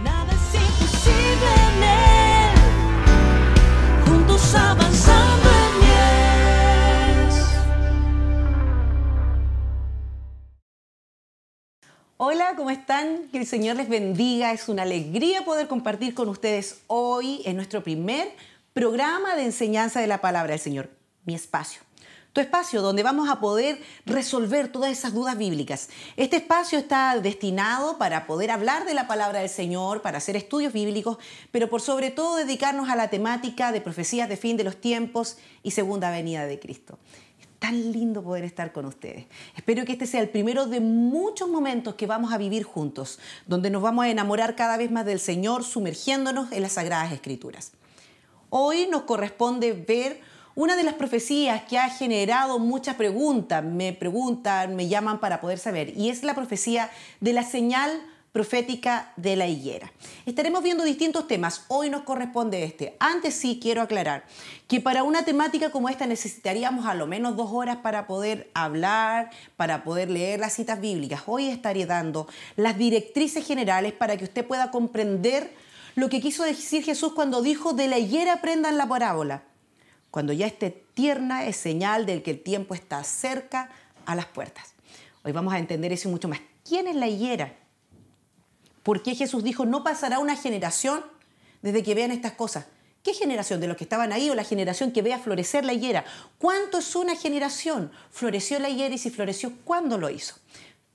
Nada es imposible en Él, juntos avanzando en Dios. Hola, ¿cómo están? Que el Señor les bendiga. Es una alegría poder compartir con ustedes hoy en nuestro primer programa de enseñanza de la palabra del Señor. Mi espacio. Tu espacio donde vamos a poder resolver todas esas dudas bíblicas. Este espacio está destinado para poder hablar de la palabra del Señor, para hacer estudios bíblicos, pero por sobre todo dedicarnos a la temática de profecías de fin de los tiempos y segunda venida de Cristo. Es tan lindo poder estar con ustedes. Espero que este sea el primero de muchos momentos que vamos a vivir juntos, donde nos vamos a enamorar cada vez más del Señor, sumergiéndonos en las Sagradas Escrituras. Hoy nos corresponde ver una de las profecías que ha generado muchas preguntas, me llaman para poder saber, y es la profecía de la señal profética de la higuera. Estaremos viendo distintos temas, hoy nos corresponde este. Antes sí quiero aclarar que para una temática como esta necesitaríamos a lo menos 2 horas para poder hablar, para poder leer las citas bíblicas. Hoy estaré dando las directrices generales para que usted pueda comprender lo que quiso decir Jesús cuando dijo: de la higuera aprendan la parábola. Cuando ya esté tierna es señal de que el tiempo está cerca a las puertas. Hoy vamos a entender eso y mucho más. ¿Quién es la higuera? ¿Por qué Jesús dijo no pasará una generación desde que vean estas cosas? ¿Qué generación? ¿De los que estaban ahí o la generación que vea florecer la higuera? ¿Cuánto es una generación? ¿Floreció la higuera y si floreció, cuándo lo hizo?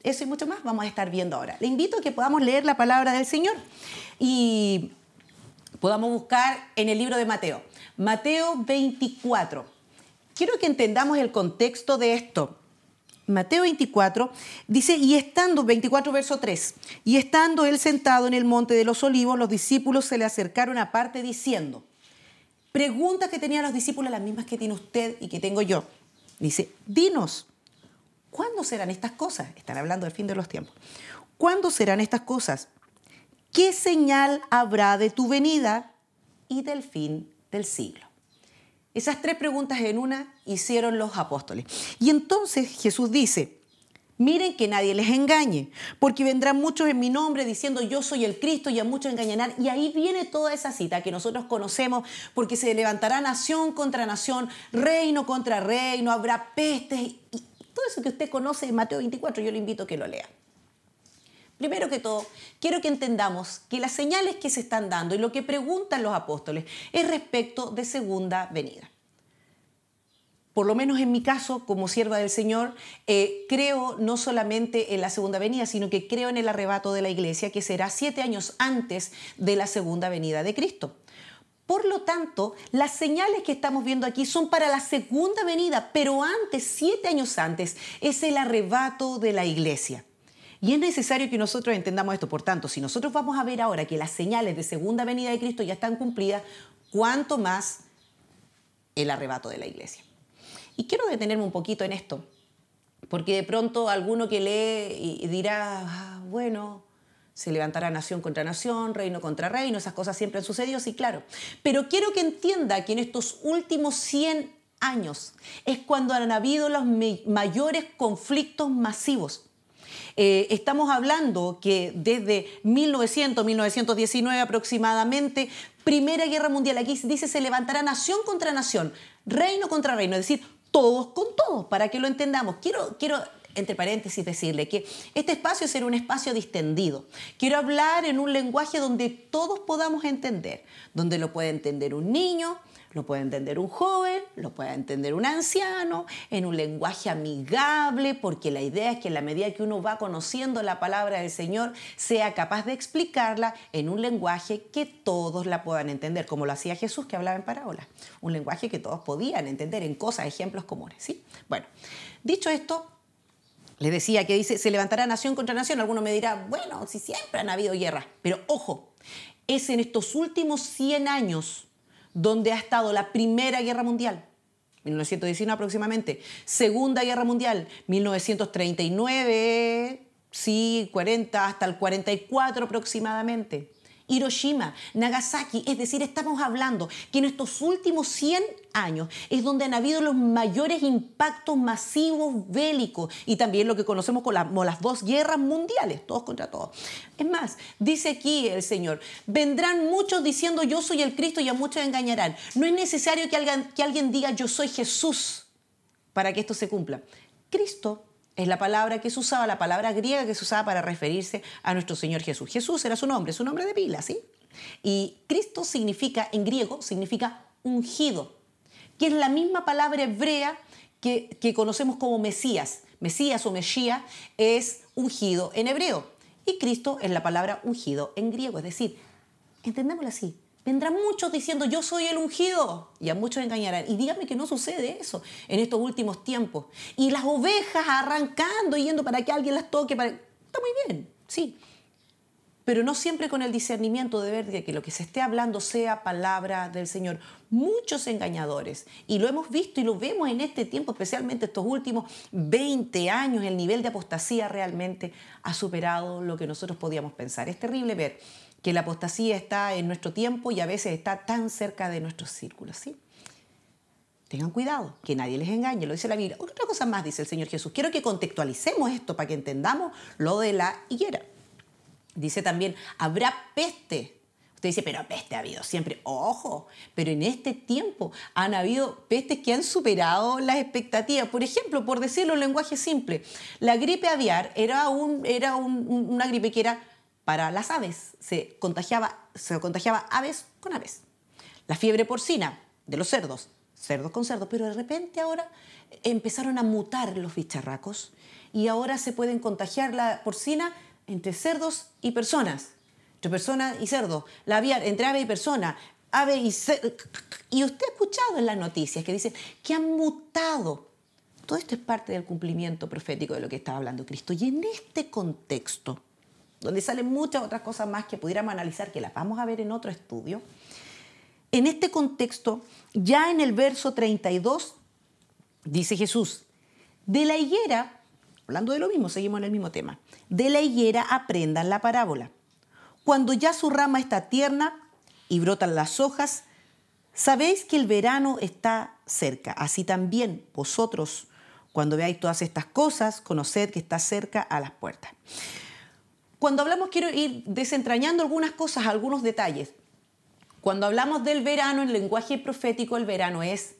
Eso y mucho más vamos a estar viendo ahora. Le invito a que podamos leer la palabra del Señor y podamos buscar en el libro de Mateo. Mateo 24. Quiero que entendamos el contexto de esto. Mateo 24 dice, 24 verso 3, y estando él sentado en el monte de los olivos, los discípulos se le acercaron aparte diciendo, preguntas que tenían los discípulos, las mismas que tiene usted y que tengo yo. Dice, dinos, ¿cuándo serán estas cosas? Están hablando del fin de los tiempos. ¿Cuándo serán estas cosas? ¿Qué señal habrá de tu venida y del fin del siglo? Esas 3 preguntas en una hicieron los apóstoles. Y entonces Jesús dice, miren que nadie les engañe, porque vendrán muchos en mi nombre diciendo yo soy el Cristo y a muchos engañarán. Y ahí viene toda esa cita que nosotros conocemos, porque se levantará nación contra nación, reino contra reino, habrá pestes y todo eso que usted conoce en Mateo 24, yo le invito a que lo lea. Primero que todo, quiero que entendamos que las señales que se están dando y lo que preguntan los apóstoles es respecto de segunda venida. Por lo menos en mi caso, como sierva del Señor, creo no solamente en la segunda venida, sino que creo en el arrebato de la iglesia, que será 7 años antes de la segunda venida de Cristo. Por lo tanto, las señales que estamos viendo aquí son para la segunda venida, pero antes, 7 años antes, es el arrebato de la iglesia. Y es necesario que nosotros entendamos esto. Por tanto, si nosotros vamos a ver ahora que las señales de segunda venida de Cristo ya están cumplidas, ¿cuánto más el arrebato de la iglesia? Y quiero detenerme un poquito en esto, porque de pronto alguno que lee y dirá, bueno, se levantará nación contra nación, reino contra reino, esas cosas siempre han sucedido, sí, claro. Pero quiero que entienda que en estos últimos 100 años es cuando han habido los mayores conflictos masivos. Estamos hablando que desde 1919 aproximadamente, Primera Guerra Mundial, aquí dice se levantará nación contra nación, reino contra reino, es decir, todos con todos, para que lo entendamos. Quiero entre paréntesis decirle que este espacio será un espacio distendido. Quiero hablar en un lenguaje donde todos podamos entender, donde lo puede entender un niño, lo puede entender un joven, lo puede entender un anciano, en un lenguaje amigable, porque la idea es que en la medida que uno va conociendo la palabra del Señor, sea capaz de explicarla en un lenguaje que todos la puedan entender, como lo hacía Jesús, que hablaba en parábolas. Un lenguaje que todos podían entender en cosas, ejemplos comunes, ¿sí? Bueno, dicho esto, les decía que dice, se levantará nación contra nación. Alguno me dirá, bueno, si siempre han habido guerras. Pero ojo, es en estos últimos 100 años donde ha estado la Primera Guerra Mundial, 1919 aproximadamente, Segunda Guerra Mundial, 1939, sí, 40, hasta el 44 aproximadamente. Hiroshima, Nagasaki. Es decir, estamos hablando que en estos últimos 100 años es donde han habido los mayores impactos masivos bélicos y también lo que conocemos como las dos guerras mundiales, todos contra todos. Es más, dice aquí el Señor, vendrán muchos diciendo yo soy el Cristo y a muchos engañarán. No es necesario que alguien diga yo soy Jesús para que esto se cumpla. Cristo es la palabra que se usaba, la palabra griega que se usaba para referirse a nuestro Señor Jesús. Jesús era su nombre de pila, ¿sí? Y Cristo significa, en griego, significa ungido, que es la misma palabra hebrea que conocemos como Mesías. Mesías o Mesías es ungido en hebreo. Y Cristo es la palabra ungido en griego. Es decir, entendémoslo así. Vendrán muchos diciendo, yo soy el ungido, y a muchos engañarán. Y dígame que no sucede eso en estos últimos tiempos. Y las ovejas arrancando, yendo para que alguien las toque. Está muy bien, sí. Pero no siempre con el discernimiento de ver que lo que se esté hablando sea palabra del Señor. Muchos engañadores. Y lo hemos visto y lo vemos en este tiempo, especialmente estos últimos 20 años, el nivel de apostasía realmente ha superado lo que nosotros podíamos pensar. Es terrible ver que la apostasía está en nuestro tiempo y a veces está tan cerca de nuestros círculos, ¿sí? Tengan cuidado, que nadie les engañe, lo dice la Biblia. Otra cosa más dice el Señor Jesús. Quiero que contextualicemos esto para que entendamos lo de la higuera. Dice también, habrá peste. Usted dice, pero peste ha habido siempre. Ojo, pero en este tiempo han habido pestes que han superado las expectativas. Por ejemplo, por decirlo en lenguaje simple, la gripe aviar era una gripe que era para las aves. Se contagiaba aves con aves. La fiebre porcina de los cerdos, cerdos con cerdos. Pero de repente ahora empezaron a mutar los bicharracos y ahora se pueden contagiar la porcina entre cerdos y personas. Entre personas y cerdos. La aviar entre ave y persona. Ave y cerdo. Y usted ha escuchado en las noticias que dicen que han mutado. Todo esto es parte del cumplimiento profético de lo que estaba hablando Cristo. Y en este contexto, donde salen muchas otras cosas más que pudiéramos analizar, que las vamos a ver en otro estudio, en este contexto, ya en el verso 32, dice Jesús, de la higuera, hablando de lo mismo, seguimos en el mismo tema, de la higuera aprendan la parábola. Cuando ya su rama está tierna y brotan las hojas, sabéis que el verano está cerca. Así también vosotros, cuando veáis todas estas cosas, conoced que está cerca a las puertas. Cuando hablamos, quiero ir desentrañando algunas cosas, algunos detalles. Cuando hablamos del verano, en lenguaje profético, el verano es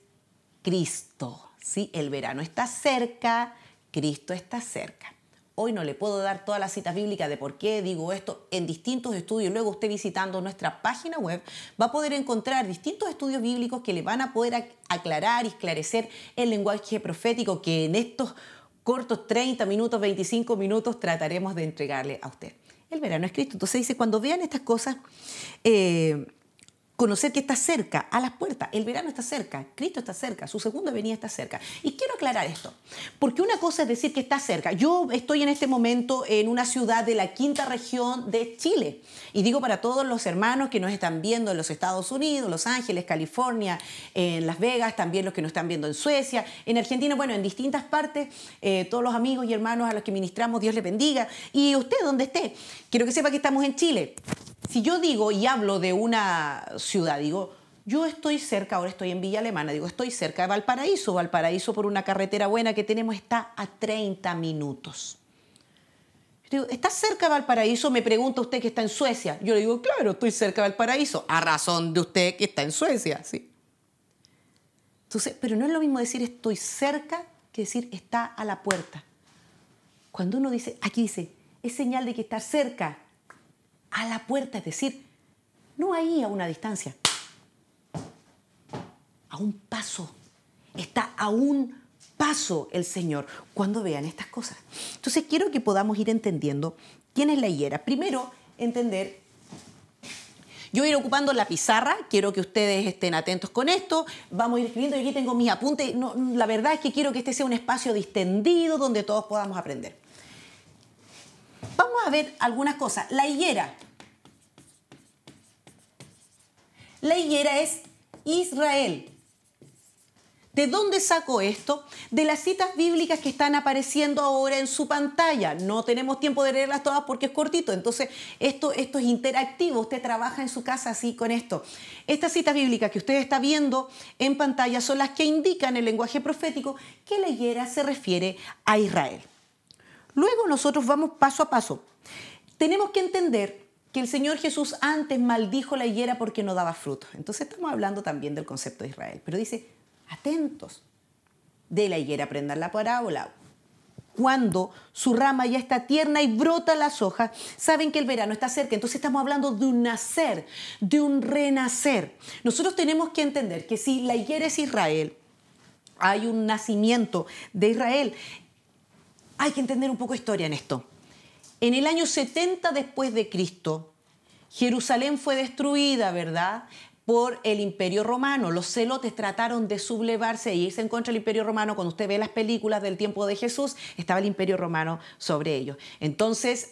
Cristo, ¿sí? El verano está cerca, Cristo está cerca. Hoy no le puedo dar todas las citas bíblicas de por qué digo esto en distintos estudios. Luego usted visitando nuestra página web va a poder encontrar distintos estudios bíblicos que le van a poder aclarar y esclarecer el lenguaje profético que en estos cortos 30 minutos, 25 minutos trataremos de entregarle a usted. El verano es Cristo. Entonces dice, cuando vean estas cosas, conocer que está cerca, a las puertas. El verano está cerca, Cristo está cerca, su segunda venida está cerca. Y quiero aclarar esto, porque una cosa es decir que está cerca. Yo estoy en este momento en una ciudad de la quinta región de Chile. Y digo para todos los hermanos que nos están viendo en los Estados Unidos, Los Ángeles, California, en Las Vegas, también los que nos están viendo en Suecia, en Argentina, bueno, en distintas partes, todos los amigos y hermanos a los que ministramos, Dios les bendiga. Y usted, donde esté, quiero que sepa que estamos en Chile. Si yo digo y hablo de una ciudad, digo, yo estoy cerca, ahora estoy en Villa Alemana, digo, estoy cerca de Valparaíso. Valparaíso, por una carretera buena que tenemos, está a 30 minutos. Yo digo, ¿está cerca de Valparaíso? Me pregunta usted que está en Suecia. Yo le digo, claro, estoy cerca de Valparaíso, a razón de usted que está en Suecia, sí. Entonces, pero no es lo mismo decir estoy cerca que decir está a la puerta. Cuando uno dice, aquí dice, es señal de que está cerca, a la puerta, es decir, no ahí a una distancia, a un paso. Está a un paso el Señor cuando vean estas cosas. Entonces quiero que podamos ir entendiendo quién es la higuera. Primero, entender. Yo voy a ir ocupando la pizarra, quiero que ustedes estén atentos con esto, vamos a ir escribiendo, y aquí tengo mis apuntes. No, la verdad es que quiero que este sea un espacio distendido donde todos podamos aprender. Vamos a ver algunas cosas. La higuera. La higuera es Israel. ¿De dónde saco esto? De las citas bíblicas que están apareciendo ahora en su pantalla. No tenemos tiempo de leerlas todas porque es cortito, entonces esto es interactivo. Usted trabaja en su casa así con esto. Estas citas bíblicas que usted está viendo en pantalla son las que indican el lenguaje profético que la higuera se refiere a Israel. Luego nosotros vamos paso a paso. Tenemos que entender que el Señor Jesús antes maldijo la higuera porque no daba fruto. Entonces estamos hablando también del concepto de Israel. Pero dice, atentos, de la higuera aprendan la parábola. Cuando su rama ya está tierna y brota las hojas, saben que el verano está cerca. Entonces estamos hablando de un nacer, de un renacer. Nosotros tenemos que entender que si la higuera es Israel, hay un nacimiento de Israel. Hay que entender un poco de historia en esto. En el año 70 después de Cristo, Jerusalén fue destruida, ¿verdad?, por el Imperio Romano. Los celotes trataron de sublevarse e irse en contra del Imperio Romano. Cuando usted ve las películas del tiempo de Jesús, estaba el Imperio Romano sobre ellos. Entonces,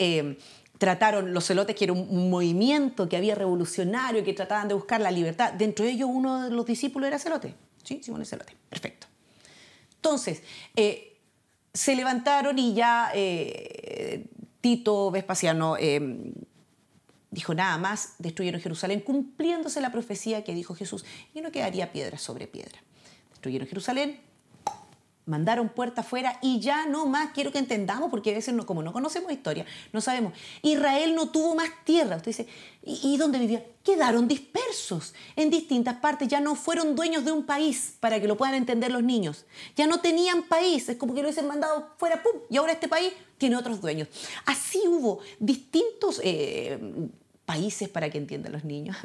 trataron los celotes, que era un movimiento que había revolucionario, que trataban de buscar la libertad. Dentro de ellos, uno de los discípulos era celote. Sí, Simón es celote. Perfecto. Entonces, se levantaron y ya Tito Vespasiano dijo nada más, destruyeron Jerusalén, cumpliéndose la profecía que dijo Jesús, y no quedaría piedra sobre piedra. Destruyeron Jerusalén, mandaron puerta afuera y ya no más. Quiero que entendamos, porque a veces como no conocemos historia, no sabemos. Israel no tuvo más tierra. Usted dice, ¿y dónde vivían? Quedaron dispersos en distintas partes. Ya no fueron dueños de un país, para que lo puedan entender los niños. Ya no tenían país. Es como que lo hubiesen mandado fuera, ¡pum! Y ahora este país tiene otros dueños. Así hubo distintos países, para que entiendan los niños,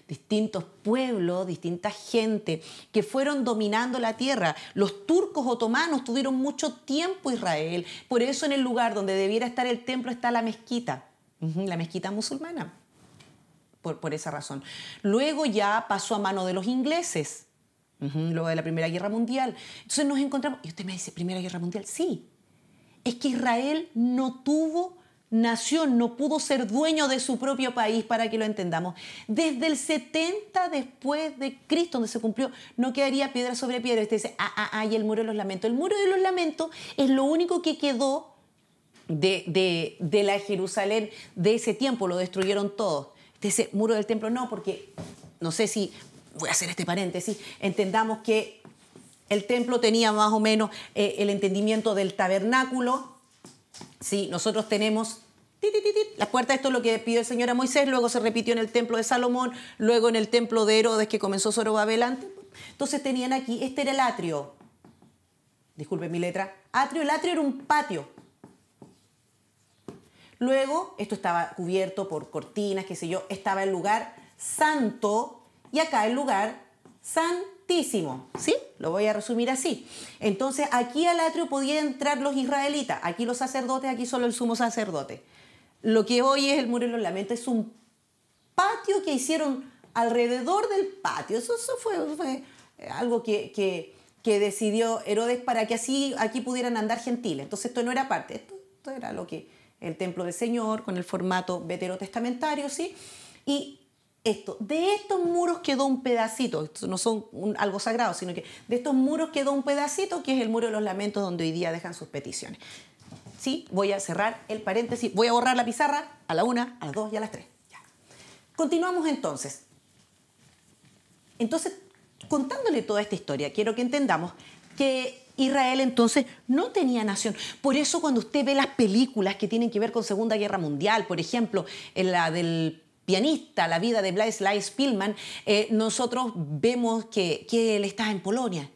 distintos pueblos, distinta gente que fueron dominando la tierra. Los turcos otomanos tuvieron mucho tiempo Israel, por eso en el lugar donde debiera estar el templo está la mezquita musulmana, por esa razón. Luego ya pasó a mano de los ingleses, luego de la Primera Guerra Mundial. Entonces nos encontramos, y usted me dice, ¿Primera Guerra Mundial? Sí, es que Israel no tuvo nación, no pudo ser dueño de su propio país, para que lo entendamos. Desde el 70 después de Cristo, donde se cumplió, no quedaría piedra sobre piedra. Usted dice, y el muro de los lamentos. El muro de los lamentos es lo único que quedó de la Jerusalén de ese tiempo. Lo destruyeron todos. Usted dice, muro del templo no, porque no sé si, voy a hacer este paréntesis, entendamos que el templo tenía más o menos el entendimiento del tabernáculo. Sí, nosotros tenemos las puertas, esto es lo que pidió el Señor a Moisés, luego se repitió en el templo de Salomón, luego en el templo de Herodes, que comenzó Zorobabel antes. Entonces tenían aquí, este era el atrio, disculpen mi letra, el atrio era un patio. Luego, esto estaba cubierto por cortinas, qué sé yo, estaba el lugar santo y acá el lugar santísimo, ¿sí? Lo voy a resumir así. Entonces, aquí al atrio podían entrar los israelitas, aquí los sacerdotes, aquí solo el sumo sacerdote. Lo que hoy es el muro de los lamentos es un patio que hicieron alrededor del patio. Eso fue algo que decidió Herodes para que así aquí pudieran andar gentiles. Entonces, esto no era parte, esto era lo que el templo del Señor con el formato veterotestamentario, ¿sí? Y de estos muros quedó un pedacito, estos no son algo sagrado, sino que de estos muros quedó un pedacito que es el muro de los lamentos, donde hoy día dejan sus peticiones. Sí, voy a cerrar el paréntesis, voy a borrar la pizarra a la 1, a las 2 y a las 3. Ya. Continuamos entonces. Entonces, contándole toda esta historia, quiero que entendamos que Israel entonces no tenía nación. Por eso cuando usted ve las películas que tienen que ver con Segunda Guerra Mundial, por ejemplo, en la del pianista, la vida de Blaise Spillman, nosotros vemos que él está en Polonia.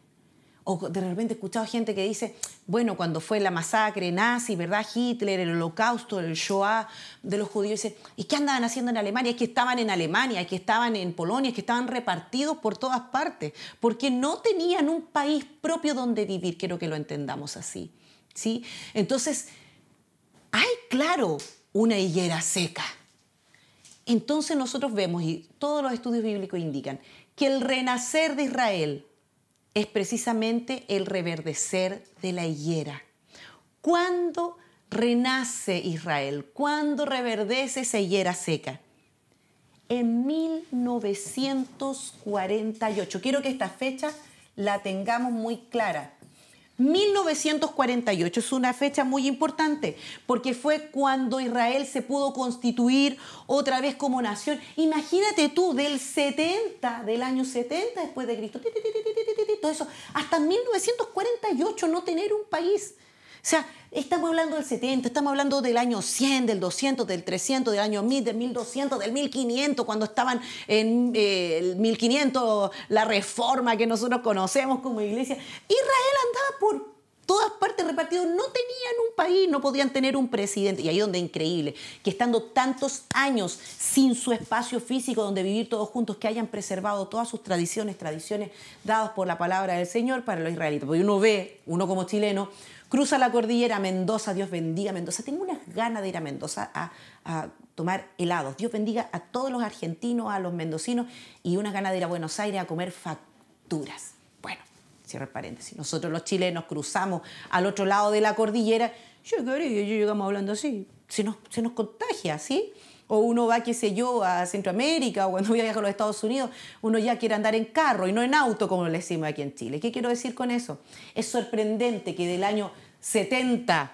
O de repente he escuchado gente que dice, bueno, cuando fue la masacre nazi, ¿verdad? Hitler, el holocausto, el Shoah de los judíos, dice, ¿y qué andaban haciendo en Alemania? Es que estaban en Alemania, es que estaban en Polonia, es que estaban repartidos por todas partes, porque no tenían un país propio donde vivir. Quiero que lo entendamos así, ¿sí? Entonces, hay, claro, una higuera seca. Entonces nosotros vemos, y todos los estudios bíblicos indican, que el renacer de Israel es precisamente el reverdecer de la higuera. ¿Cuándo renace Israel? ¿Cuándo reverdece esa higuera seca? En 1948. Quiero que esta fecha la tengamos muy clara. 1948 es una fecha muy importante porque fue cuando Israel se pudo constituir otra vez como nación. Imagínate tú, del año 70 después de Cristo, todo eso, hasta 1948 no tener un país. O sea, estamos hablando del 70, estamos hablando del año 100, del 200, del 300, del año 1000, del 1200, del 1500, cuando estaban en el 1500, la reforma que nosotros conocemos como iglesia. Israel andaba por todas partes repartido, no tenían un país, no podían tener un presidente. Y ahí donde es increíble, que estando tantos años sin su espacio físico donde vivir todos juntos, que hayan preservado todas sus tradiciones dadas por la palabra del Señor para los israelitas. Porque uno como chileno, cruza la cordillera Mendoza, Dios bendiga Mendoza. Tengo unas ganas de ir a Mendoza a tomar helados. Dios bendiga a todos los argentinos, a los mendocinos, y unas ganas de ir a Buenos Aires a comer facturas. Bueno, cierro el paréntesis. Nosotros los chilenos cruzamos al otro lado de la cordillera. Yo llegamos hablando así. Se nos contagia, ¿sí? O uno va, qué sé yo, a Centroamérica, o cuando viaja a los Estados Unidos, uno ya quiere andar en carro y no en auto, como le decimos aquí en Chile. ¿Qué quiero decir con eso? Es sorprendente que del año 70,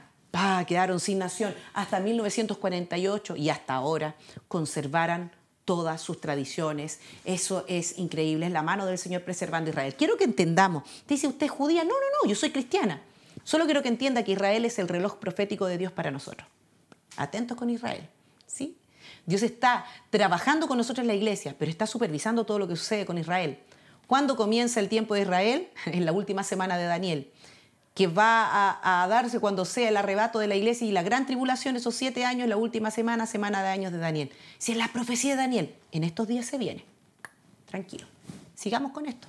quedaron sin nación, hasta 1948 y hasta ahora conservaran todas sus tradiciones. Eso es increíble, es la mano del Señor preservando a Israel. Quiero que entendamos. ¿Te dice usted judía? No, yo soy cristiana. Solo quiero que entienda que Israel es el reloj profético de Dios para nosotros. Atentos con Israel, ¿sí? Dios está trabajando con nosotros en la iglesia, pero está supervisando todo lo que sucede con Israel. ¿Cuándo comienza el tiempo de Israel? En la última semana de Daniel, que va a darse cuando sea el arrebato de la iglesia y la gran tribulación, esos 7 años, la última semana de años de Daniel. Si es la profecía de Daniel, en estos días se viene. Tranquilo, sigamos con esto.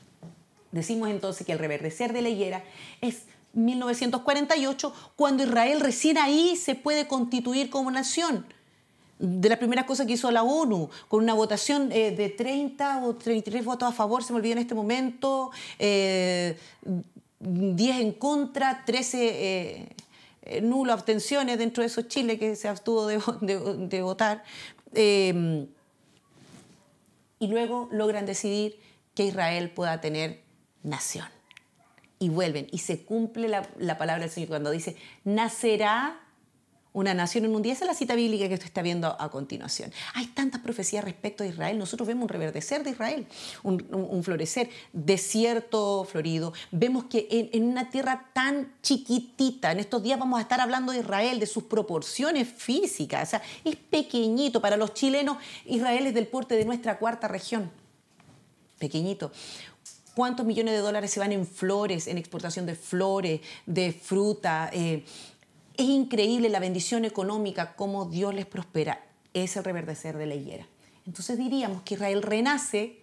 Decimos entonces que el reverdecer de la higuera es 1948, cuando Israel recién ahí se puede constituir como nación. De las primeras cosas que hizo la ONU, con una votación de 30 o 33 votos a favor, se me olvidó en este momento, 10 en contra, 13 nulo, abstenciones dentro de esos Chile que se abstuvo de votar. Y luego logran decidir que Israel pueda tener nación. Y vuelven, y se cumple la palabra del Señor cuando dice, nacerá una nación en un día. Esa es la cita bíblica que usted está viendo a continuación. Hay tantas profecías respecto a Israel. Nosotros vemos un reverdecer de Israel, un florecer, desierto florido. Vemos que en una tierra tan chiquitita, en estos días vamos a estar hablando de Israel, de sus proporciones físicas. O sea, es pequeñito. Para los chilenos, Israel es del porte de nuestra 4ª región. Pequeñito. ¿Cuántos millones de dólares se van en flores, en exportación de flores, de fruta? Es increíble la bendición económica, cómo Dios les prospera. Es el reverdecer de la higuera. Entonces diríamos que Israel renace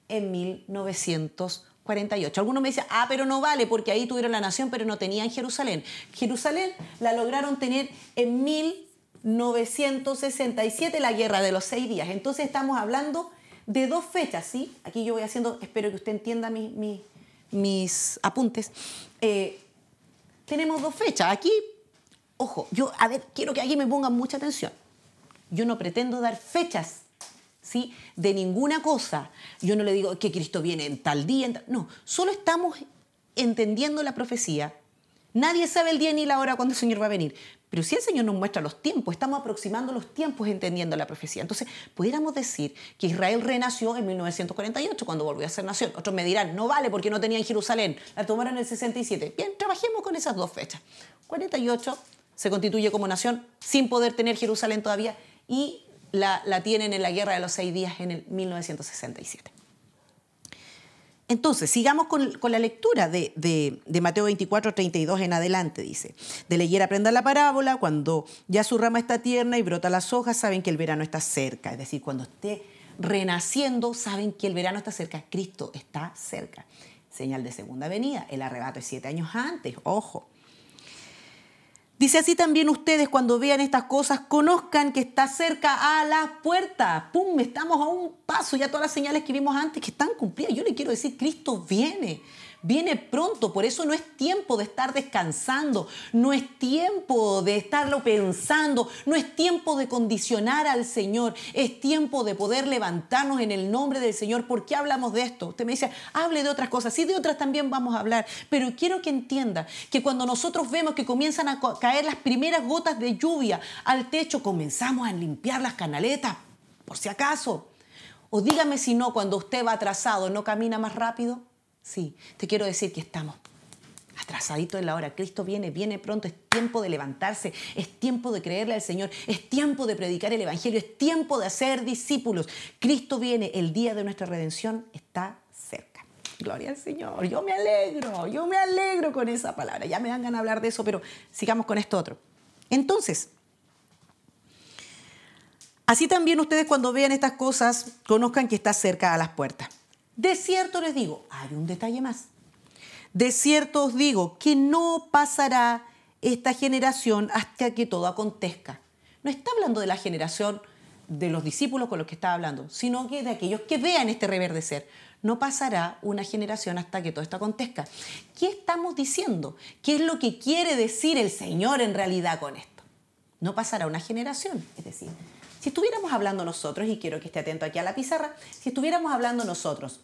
en 1948. Algunos me dicen, pero no vale porque ahí tuvieron la nación, pero no tenían Jerusalén. Jerusalén la lograron tener en 1967, la guerra de los 6 días. Entonces estamos hablando de 2 fechas, ¿sí? Aquí yo voy haciendo, espero que usted entienda mis apuntes. Tenemos 2 fechas. Aquí, ojo, quiero que aquí me pongan mucha atención. Yo no pretendo dar fechas, ¿sí?, de ninguna cosa. Yo no le digo que Cristo viene en tal día. No, solo estamos entendiendo la profecía. Nadie sabe el día ni la hora cuando el Señor va a venir. Pero si el Señor nos muestra los tiempos, estamos aproximando los tiempos entendiendo la profecía. Entonces, pudiéramos decir que Israel renació en 1948, cuando volvió a ser nación. Otros me dirán, no vale porque no tenían Jerusalén, la tomaron en el 67. Bien, trabajemos con esas 2 fechas. 48 se constituye como nación sin poder tener Jerusalén todavía y la tienen en la guerra de los 6 días en el 1967. Entonces, sigamos con la lectura de Mateo 24, 32 en adelante, dice. De la higuera aprendan la parábola, cuando ya su rama está tierna y brota las hojas, saben que el verano está cerca. Es decir, cuando esté renaciendo, saben que el verano está cerca. Cristo está cerca. Señal de segunda venida. El arrebato es 7 años antes, ojo. Dice, así también ustedes cuando vean estas cosas, conozcan que está cerca a la puerta. ¡Pum! Estamos a un paso, ya todas las señales que vimos antes que están cumplidas. Yo le quiero decir, Cristo viene. viene pronto. Por eso no es tiempo de estar descansando, no es tiempo de estarlo pensando, no es tiempo de condicionar al Señor, es tiempo de poder levantarnos en el nombre del Señor. ¿Por qué hablamos de esto? Usted me dice, hable de otras cosas, sí, de otras también vamos a hablar, pero quiero que entienda que cuando nosotros vemos que comienzan a caer las primeras gotas de lluvia al techo, comenzamos a limpiar las canaletas, por si acaso. O dígame si no, cuando usted va atrasado, ¿no camina más rápido? Sí, te quiero decir que estamos atrasaditos en la hora. Cristo viene, viene pronto, es tiempo de levantarse, es tiempo de creerle al Señor, es tiempo de predicar el Evangelio, es tiempo de hacer discípulos. Cristo viene, el día de nuestra redención está cerca. Gloria al Señor, yo me alegro con esa palabra. Ya me dan ganas de hablar de eso, pero sigamos con esto otro. Entonces, así también ustedes cuando vean estas cosas, conozcan que está cerca a las puertas. De cierto les digo, hay un detalle más. De cierto os digo que no pasará esta generación hasta que todo acontezca. No está hablando de la generación de los discípulos con los que está hablando, sino que de aquellos que vean este reverdecer. No pasará una generación hasta que todo esto acontezca. ¿Qué estamos diciendo? ¿Qué es lo que quiere decir el Señor en realidad con esto? No pasará una generación, es decir, si estuviéramos hablando nosotros, y quiero que esté atento aquí a la pizarra, si estuviéramos hablando nosotros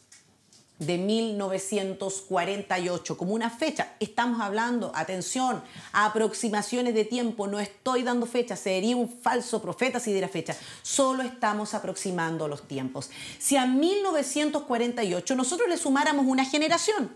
de 1948 como una fecha, estamos hablando, atención, aproximaciones de tiempo, no estoy dando fecha, sería un falso profeta si diera fecha, solo estamos aproximando los tiempos. Si a 1948 nosotros le sumáramos una generación,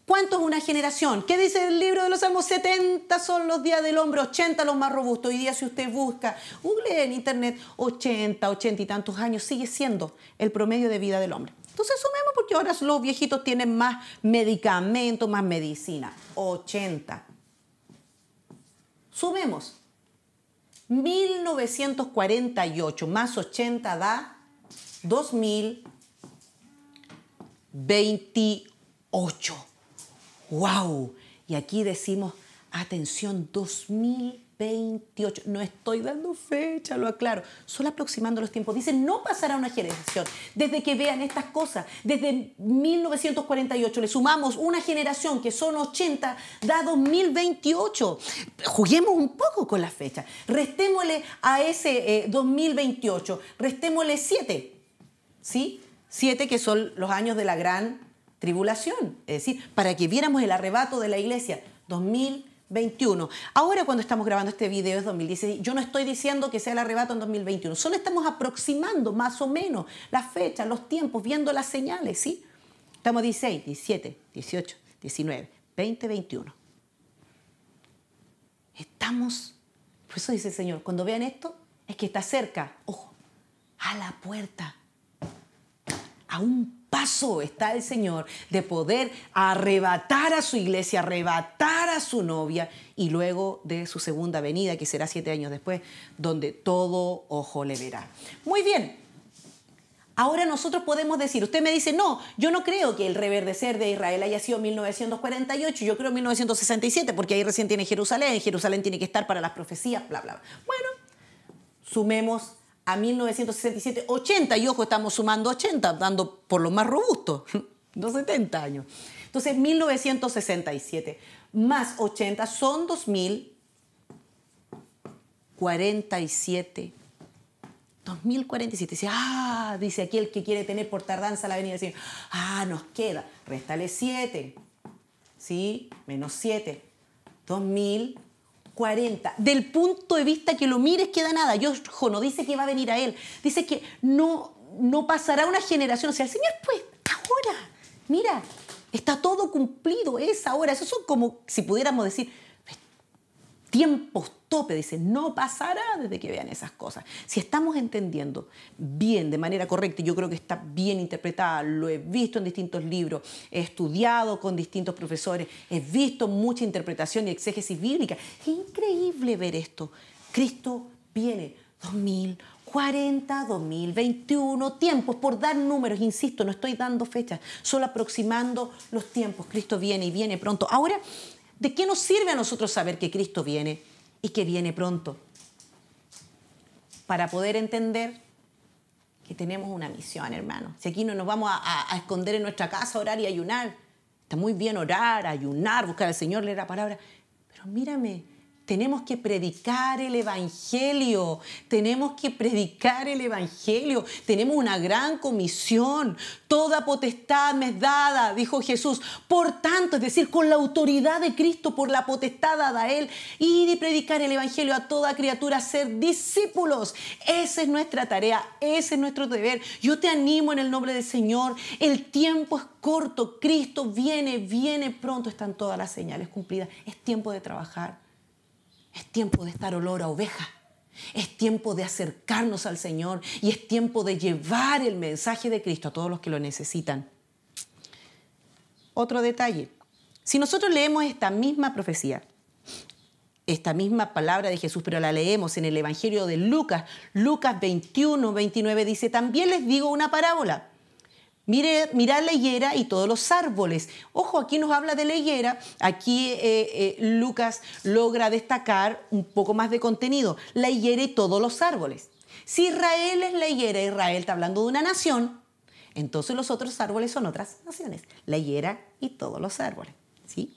¿cuánto es una generación? ¿Qué dice el libro de los Salmos? 70 son los días del hombre, 80 los más robustos. Hoy día si usted busca, google en internet, 80 y tantos años, sigue siendo el promedio de vida del hombre. Entonces sumemos porque ahora los viejitos tienen más medicamentos, más medicina. 80. Sumemos. 1948 más 80 da 2028. ¡Wow! Y aquí decimos, atención, 2028. No estoy dando fecha, lo aclaro. Solo aproximando los tiempos. Dice, no pasará una generación. Desde que vean estas cosas, desde 1948, le sumamos una generación que son 80, da 2028. Juguemos un poco con la fecha. Restémosle a ese 2028, restémosle 7. ¿Sí? 7 que son los años de la gran tribulación, es decir, para que viéramos el arrebato de la iglesia, 2021. Ahora cuando estamos grabando este video es 2016, yo no estoy diciendo que sea el arrebato en 2021, solo estamos aproximando más o menos las fechas, los tiempos, viendo las señales, ¿sí? Estamos 16, 17, 18, 19, 20, 21. Estamos, por eso dice el Señor, cuando vean esto, es que está cerca, ojo, a la puerta, a un paso está el Señor de poder arrebatar a su iglesia, arrebatar a su novia y luego de su segunda venida, que será 7 años después, donde todo ojo le verá. Muy bien. Ahora nosotros podemos decir, usted me dice, no, yo no creo que el reverdecer de Israel haya sido 1948, yo creo 1967, porque ahí recién tiene Jerusalén, Jerusalén tiene que estar para las profecías, bla, bla, bla. Bueno, sumemos a 1967, 80, y ojo, estamos sumando 80, dando por lo más robusto, los 70 años. Entonces, 1967 más 80 son 2047. 2047. Dice, dice aquí el que quiere tener por tardanza la venida del Señor. Nos queda, réstale 7, ¿sí? Menos 7, 2040. Del punto de vista que lo mires, queda nada. Ojo, no dice que va a venir a Él. Dice que no pasará una generación. O sea, el Señor, pues, ahora, mira, está todo cumplido, es ahora. Eso son como, si pudiéramos decir, tiempos tope. Dice, no pasará desde que vean esas cosas. Si estamos entendiendo bien, de manera correcta, y yo creo que está bien interpretada, lo he visto en distintos libros, he estudiado con distintos profesores, he visto mucha interpretación y exégesis bíblica. Es increíble ver esto. Cristo viene 2040, 2021, tiempos, por dar números, insisto, no estoy dando fechas, solo aproximando los tiempos. Cristo viene y viene pronto. Ahora, ¿de qué nos sirve a nosotros saber que Cristo viene y que viene pronto? Para poder entender que tenemos una misión, hermano. Si aquí no nos vamos a esconder en nuestra casa, orar y ayunar, Está muy bien orar, ayunar, buscar al Señor, leer la palabra. Pero mírame, tenemos que predicar el Evangelio. Tenemos que predicar el Evangelio. Tenemos una gran comisión. Toda potestad me es dada, dijo Jesús. Por tanto, es decir, con la autoridad de Cristo, por la potestad dada a Él, ir y predicar el Evangelio a toda criatura, ser discípulos. Esa es nuestra tarea, ese es nuestro deber. Yo te animo en el nombre del Señor. El tiempo es corto. Cristo viene pronto. Están todas las señales cumplidas. Es tiempo de trabajar. Es tiempo de estar olor a oveja. Es tiempo de acercarnos al Señor y es tiempo de llevar el mensaje de Cristo a todos los que lo necesitan. Otro detalle. Si nosotros leemos esta misma profecía, esta misma palabra de Jesús, pero la leemos en el Evangelio de Lucas, Lucas 21, 29, dice, también les digo una parábola. Mirad la higuera y todos los árboles. Ojo, aquí nos habla de la higuera. Aquí Lucas logra destacar un poco más de contenido. La higuera y todos los árboles. Si Israel es la higuera, Israel está hablando de una nación, entonces los otros árboles son otras naciones. La higuera y todos los árboles. ¿Sí?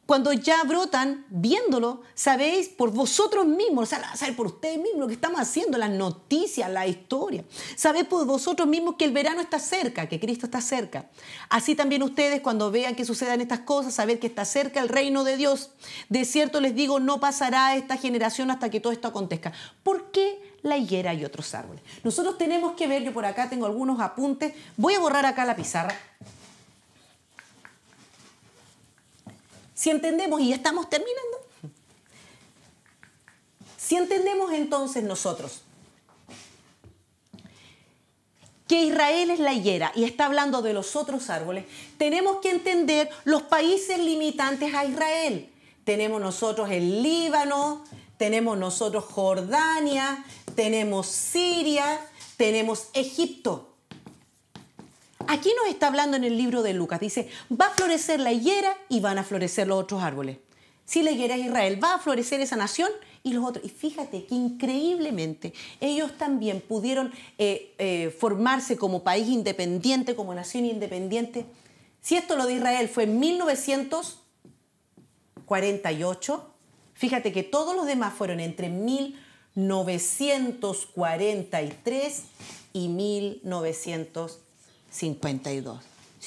Cuando ya brotan, viéndolo, sabéis por vosotros mismos, sabéis por ustedes mismos lo que estamos haciendo, las noticias, la historia. Sabéis por vosotros mismos que el verano está cerca, que Cristo está cerca. Así también ustedes, cuando vean que sucedan estas cosas, saber que está cerca el reino de Dios. De cierto les digo, no pasará esta generación hasta que todo esto acontezca. ¿Por qué la higuera y otros árboles? Nosotros tenemos que ver, yo por acá tengo algunos apuntes. Voy a borrar acá la pizarra. Si entendemos, y ya estamos terminando, si entendemos entonces nosotros que Israel es la higuera y está hablando de los otros árboles, tenemos que entender los países limitantes a Israel. Tenemos nosotros el Líbano, tenemos nosotros Jordania, tenemos Siria, tenemos Egipto. Aquí nos está hablando en el libro de Lucas, dice, va a florecer la higuera y van a florecer los otros árboles. Si la higuera es Israel, va a florecer esa nación y los otros. Y fíjate que increíblemente ellos también pudieron formarse como país independiente, como nación independiente. Si esto lo de Israel fue en 1948, fíjate que todos los demás fueron entre 1943 y 1952. Si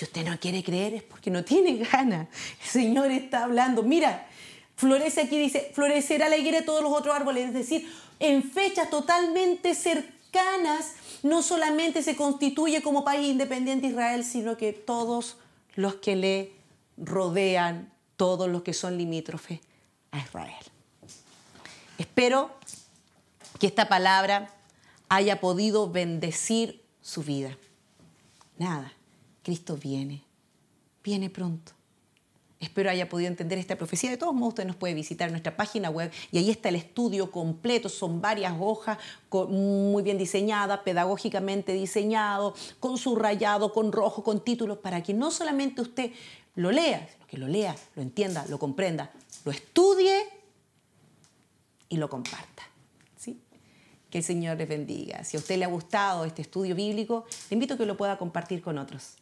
usted no quiere creer es porque no tiene ganas. El Señor está hablando. Mira, florece aquí, dice, florecerá la higuera y todos los otros árboles. Es decir, en fechas totalmente cercanas, no solamente se constituye como país independiente Israel, sino que todos los que le rodean, todos los que son limítrofes a Israel. Espero que esta palabra haya podido bendecir su vida. Nada, Cristo viene pronto. Espero haya podido entender esta profecía. De todos modos, usted nos puede visitar nuestra página web y ahí está el estudio completo. Son varias hojas muy bien diseñadas, pedagógicamente diseñado, con subrayado, con rojo, con títulos, para que no solamente usted lo lea, sino que lo lea, lo entienda, lo comprenda, lo estudie y lo comparta. ¿Sí? Que el Señor les bendiga. Si a usted le ha gustado este estudio bíblico, le invito a que lo pueda compartir con otros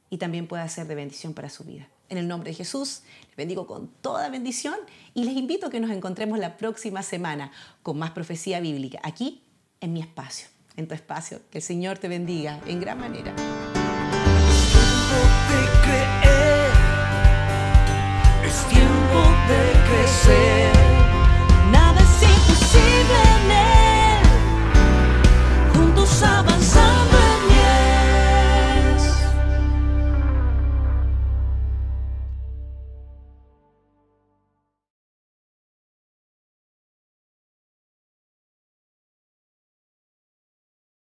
y también pueda ser de bendición para su vida. En el nombre de Jesús, les bendigo con toda bendición y les invito a que nos encontremos la próxima semana con más profecía bíblica, aquí en mi espacio, en tu espacio. Que el Señor te bendiga en gran manera.